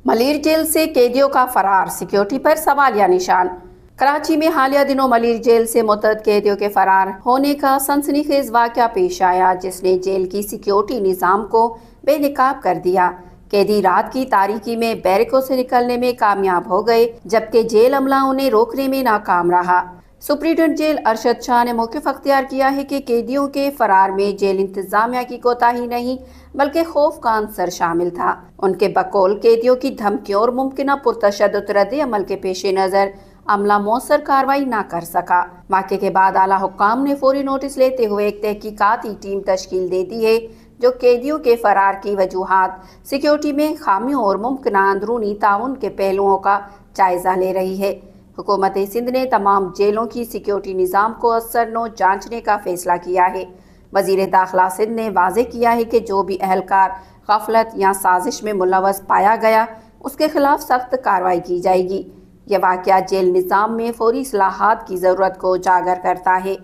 Malir jail سے قیدیوں کا فرار، سیکیورٹی پر سوالیہ نشان۔ کراچی میں حالیہ دنوں ملیر جیل سے متعدد قیدیوں کے فرار ہونے کا سنسنی خیز واقعہ پیش آیا، جس نے جیل کی سیکیورٹی نظام کو بے نقاب کر دیا۔ قیدی رات کی تاریکی میں بیرکوں سے نکلنے میں کامیاب ہو گئے، جبکہ جیل عملہ انہیں روکنے میں ناکام رہا۔ سپرنٹنڈنٹ جیل ارشد شاہ نے موقف اختیار کیا ہے کہ قیدیوں کے فرار میں جیل انتظامیہ کی کوتاہی نہیں بلکہ خوف کا عنصر شامل تھا۔ ان کے بقول قیدیوں کی دھمکیوں اور ممکنہ پرتشدد رد عمل کے پیش نظر عملہ مؤثر کارروائی نہ کر سکا۔ واقعے کے بعد اعلیٰ حکام نے فوری نوٹس لیتے ہوئے ایک تحقیقاتی ٹیم تشکیل دے دی ہے جو قیدیوں کے فرار کی وجوہات، سیکیورٹی میں خامیوں اور ممکنہ اندرونی تعاون کے پہلوؤں کا جائزہ لے رہی ہے۔ حکومت سندھ نے تمام جیلوں کی سیکیورٹی نظام کو ازسر جانچنے کا فیصلہ کیا ہے۔ وزیر داخلہ سندھ نے واضح کیا ہے کہ جو بھی اہلکار غفلت یا سازش میں ملوث پایا گیا اس کے خلاف سخت کارروائی کی جائے گی۔ یہ واقعہ جیل نظام میں فوری اصلاحات کی ضرورت کو اجاگر کرتا ہے۔